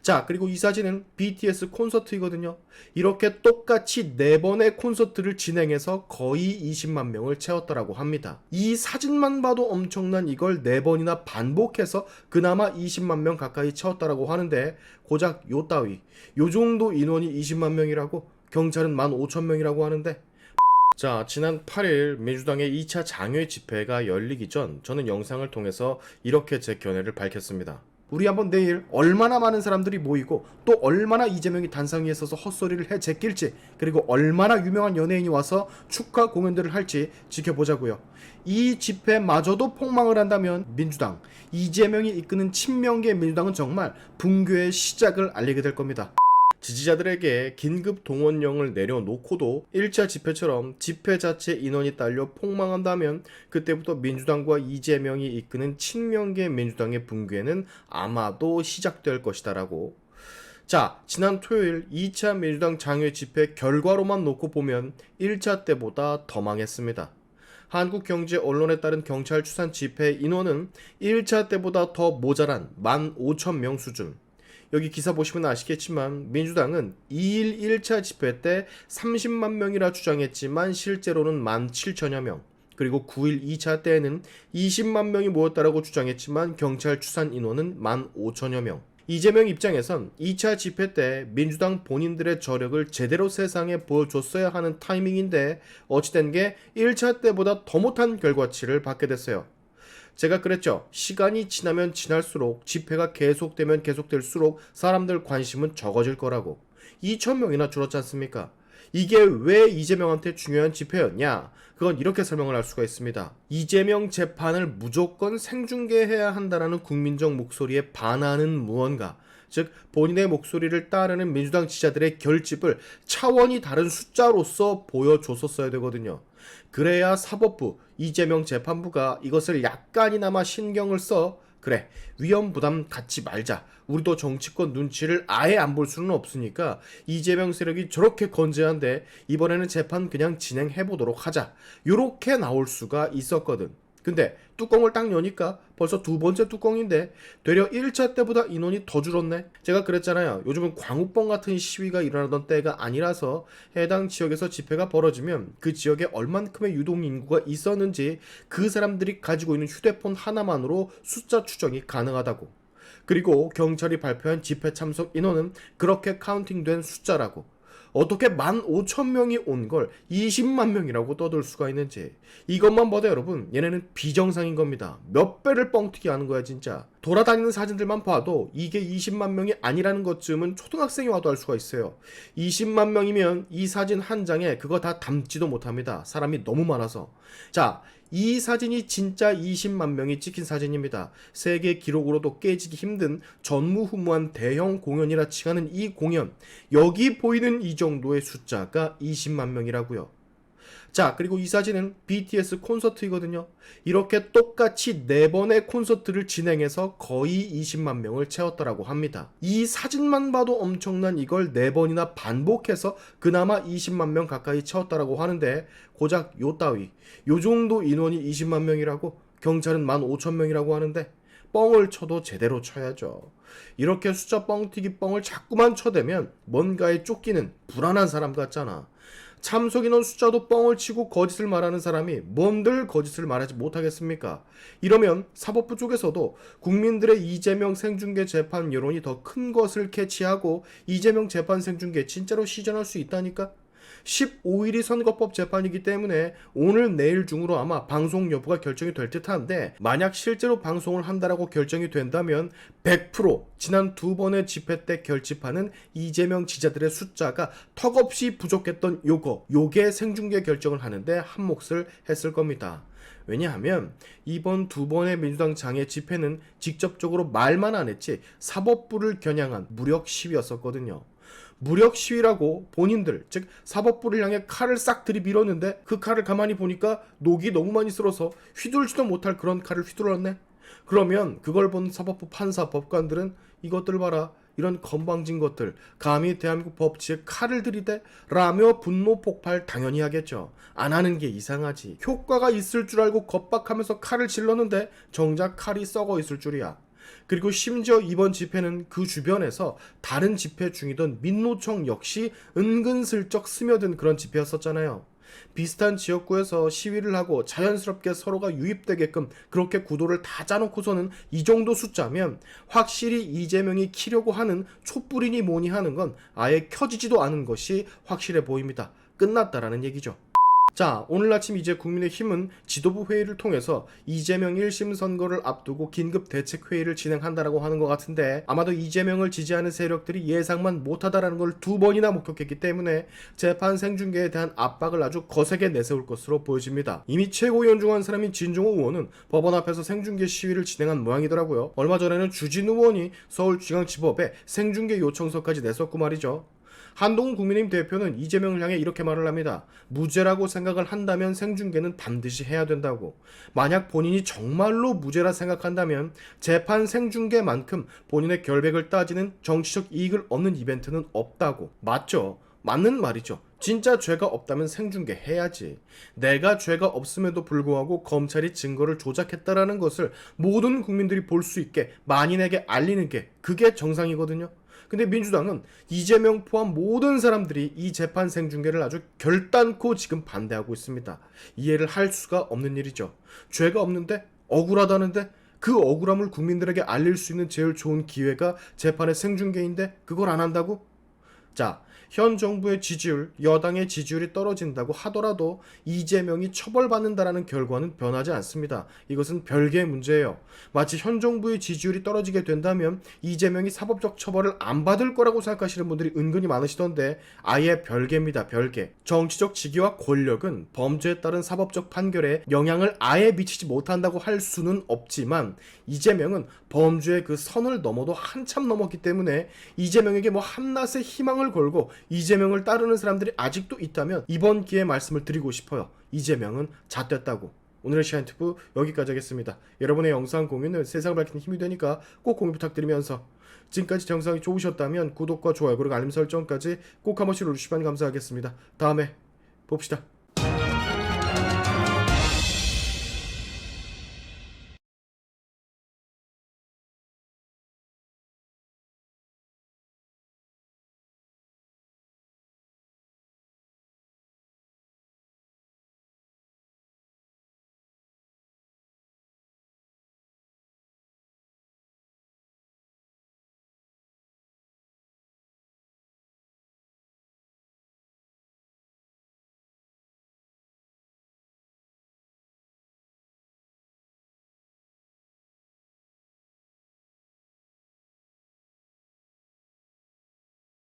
자, 그리고 이 사진은 BTS 콘서트이거든요. 이렇게 똑같이 4번의 콘서트를 진행해서 거의 20만 명을 채웠더라고 합니다. 이 사진만 봐도 엄청난 이걸 4번이나 반복해서 그나마 20만 명 가까이 채웠다라고 하는데, 고작 요 따위, 요 정도 인원이 20만 명이라고, 경찰은 15,000명이라고 하는데, 자, 지난 8일 민주당의 2차 장외 집회가 열리기 전 저는 영상을 통해서 이렇게 제 견해를 밝혔습니다. 우리 한번 내일 얼마나 많은 사람들이 모이고 또 얼마나 이재명이 단상 위에 서서 헛소리를 해 제낄지, 그리고 얼마나 유명한 연예인이 와서 축하 공연들을 할지 지켜보자고요. 이 집회마저도 폭망을 한다면 민주당, 이재명이 이끄는 친명계 민주당은 정말 붕괴의 시작을 알리게 될 겁니다. 지지자들에게 긴급 동원령을 내려놓고도 1차 집회처럼 집회 자체 인원이 딸려 폭망한다면 그때부터 민주당과 이재명이 이끄는 친명계 민주당의 붕괴는 아마도 시작될 것이다라고. 자, 지난 토요일 2차 민주당 장외 집회 결과로만 놓고 보면 1차 때보다 더 망했습니다. 한국경제언론에 따른 경찰 추산 집회 인원은 1차 때보다 더 모자란 15,000명 수준. 여기 기사 보시면 아시겠지만 민주당은 2일 1차 집회 때 30만 명이라 주장했지만 실제로는 17,000여 명, 그리고 9일 2차 때에는 20만 명이 모였다라고 주장했지만 경찰 추산 인원은 15,000여 명. 이재명 입장에선 2차 집회 때 민주당 본인들의 저력을 제대로 세상에 보여줬어야 하는 타이밍인데 어찌된 게 1차 때보다 더 못한 결과치를 받게 됐어요. 제가 그랬죠. 시간이 지나면 지날수록, 집회가 계속되면 계속될수록 사람들 관심은 적어질 거라고. 2,000명이나 줄었지 않습니까? 이게 왜 이재명한테 중요한 집회였냐? 그건 이렇게 설명을 할 수가 있습니다. 이재명 재판을 무조건 생중계해야 한다는 국민적 목소리에 반하는 무언가, 즉 본인의 목소리를 따르는 민주당 지지자들의 결집을 차원이 다른 숫자로서 보여줬었어야 되거든요. 그래야 사법부, 이재명 재판부가 이것을 약간이나마 신경을 써, 그래, 위험 부담 갖지 말자, 우리도 정치권 눈치를 아예 안 볼 수는 없으니까 이재명 세력이 저렇게 건재한데 이번에는 재판 그냥 진행해보도록 하자, 요렇게 나올 수가 있었거든. 근데 뚜껑을 딱 여니까 벌써 두 번째 뚜껑인데 되려 1차 때보다 인원이 더 줄었네. 제가 그랬잖아요. 요즘은 광우병 같은 시위가 일어나던 때가 아니라서 해당 지역에서 집회가 벌어지면 그 지역에 얼만큼의 유동인구가 있었는지 그 사람들이 가지고 있는 휴대폰 하나만으로 숫자 추정이 가능하다고. 그리고 경찰이 발표한 집회 참석 인원은 그렇게 카운팅된 숫자라고. 어떻게 15,000명이 온 걸 20만 명이라고 떠들 수가 있는지. 이것만 봐도 여러분, 얘네는 비정상인 겁니다. 몇 배를 뻥튀기 하는 거야 진짜. 돌아다니는 사진들만 봐도 이게 20만 명이 아니라는 것쯤은 초등학생이 와도 알 수가 있어요. 20만 명이면 이 사진 한 장에 그거 다 담지도 못합니다. 사람이 너무 많아서. 자, 이 사진이 진짜 20만 명이 찍힌 사진입니다. 세계 기록으로도 깨지기 힘든 전무후무한 대형 공연이라 칭하는 이 공연, 여기 보이는 이 정도의 숫자가 20만 명이라고요. 자, 그리고 이 사진은 BTS 콘서트이거든요. 이렇게 똑같이 4번의 콘서트를 진행해서 거의 20만 명을 채웠더라고 합니다. 이 사진만 봐도 엄청난 이걸 4번이나 반복해서 그나마 20만 명 가까이 채웠다라고 하는데, 고작 요 따위, 요 정도 인원이 20만 명이라고, 경찰은 15,000명이라고 하는데 뻥을 쳐도 제대로 쳐야죠. 이렇게 숫자 뻥튀기 뻥을 자꾸만 쳐대면 뭔가에 쫓기는 불안한 사람 같잖아. 참석 인원 숫자도 뻥을 치고 거짓을 말하는 사람이 뭔들 거짓을 말하지 못하겠습니까? 이러면 사법부 쪽에서도 국민들의 이재명 생중계 재판 여론이 더 큰 것을 캐치하고 이재명 재판 생중계 진짜로 시전할 수 있다니까? 15일이 선거법 재판이기 때문에 오늘 내일 중으로 아마 방송 여부가 결정이 될 듯한데, 만약 실제로 방송을 한다라고 결정이 된다면 100% 지난 2번의 집회 때 결집하는 이재명 지지자들의 숫자가 턱없이 부족했던 요게 생중계 결정을 하는데 한 몫을 했을 겁니다. 왜냐하면 이번 2번의 민주당 장애 집회는 직접적으로 말만 안 했지 사법부를 겨냥한 무력 시위였었거든요. 무력 시위라고 본인들, 즉 사법부를 향해 칼을 싹 들이밀었는데 그 칼을 가만히 보니까 녹이 너무 많이 쓸어서 휘둘지도 못할 그런 칼을 휘둘렀네. 그러면 그걸 본 사법부 판사 법관들은 이것들 봐라, 이런 건방진 것들 감히 대한민국 법치에 칼을 들이대? 라며 분노 폭발 당연히 하겠죠. 안 하는 게 이상하지. 효과가 있을 줄 알고 겁박하면서 칼을 질렀는데 정작 칼이 썩어 있을 줄이야. 그리고 심지어 이번 집회는 그 주변에서 다른 집회 중이던 민노총 역시 은근슬쩍 스며든 그런 집회였었잖아요. 비슷한 지역구에서 시위를 하고 자연스럽게 서로가 유입되게끔 그렇게 구도를 다 짜놓고서는 이 정도 숫자면 확실히 이재명이 키려고 하는 촛불이니 뭐니 하는 건 아예 켜지지도 않은 것이 확실해 보입니다. 끝났다라는 얘기죠. 자, 오늘 아침 이제 국민의힘은 지도부 회의를 통해서 이재명 1심 선거를 앞두고 긴급 대책 회의를 진행한다라고 하는 것 같은데, 아마도 이재명을 지지하는 세력들이 예상만 못하다라는 걸 2번이나 목격했기 때문에 재판 생중계에 대한 압박을 아주 거세게 내세울 것으로 보여집니다. 이미 최고위원 중 한 사람인 진종호 의원은 법원 앞에서 생중계 시위를 진행한 모양이더라고요. 얼마 전에는 주진우 의원이 서울중앙지법에 생중계 요청서까지 냈었고 말이죠. 한동훈 국민의힘 대표는 이재명을 향해 이렇게 말을 합니다. 무죄라고 생각을 한다면 생중계는 반드시 해야 된다고. 만약 본인이 정말로 무죄라 생각한다면 재판 생중계만큼 본인의 결백을 따지는 정치적 이익을 얻는 이벤트는 없다고. 맞죠? 맞는 말이죠. 진짜 죄가 없다면 생중계 해야지. 내가 죄가 없음에도 불구하고 검찰이 증거를 조작했다라는 것을 모든 국민들이 볼 수 있게 만인에게 알리는 게 그게 정상이거든요. 근데 민주당은 이재명 포함 모든 사람들이 이 재판 생중계를 아주 결단코 지금 반대하고 있습니다. 이해를 할 수가 없는 일이죠. 죄가 없는데 억울하다는데 그 억울함을 국민들에게 알릴 수 있는 제일 좋은 기회가 재판의 생중계인데 그걸 안 한다고? 자, 현 정부의 지지율, 여당의 지지율이 떨어진다고 하더라도 이재명이 처벌받는다라는 결과는 변하지 않습니다. 이것은 별개의 문제예요. 마치 현 정부의 지지율이 떨어지게 된다면 이재명이 사법적 처벌을 안 받을 거라고 생각하시는 분들이 은근히 많으시던데 아예 별개입니다. 별개. 정치적 직위와 권력은 범죄에 따른 사법적 판결에 영향을 아예 미치지 못한다고 할 수는 없지만 이재명은 범죄의 그 선을 넘어도 한참 넘었기 때문에 이재명에게 뭐 한낱의 희망을 걸고 이재명을 따르는 사람들이 아직도 있다면 이번 기회에 말씀을 드리고 싶어요. 이재명은 잣됐다고. 오늘의 시안튜브 여기까지 하겠습니다. 여러분의 영상 공유는 세상을 밝히는 힘이 되니까 꼭 공유 부탁드리면서 지금까지 영상이 좋으셨다면 구독과 좋아요 그리고 알림 설정까지 꼭 한 번씩 눌러주시면 감사하겠습니다. 다음에 봅시다.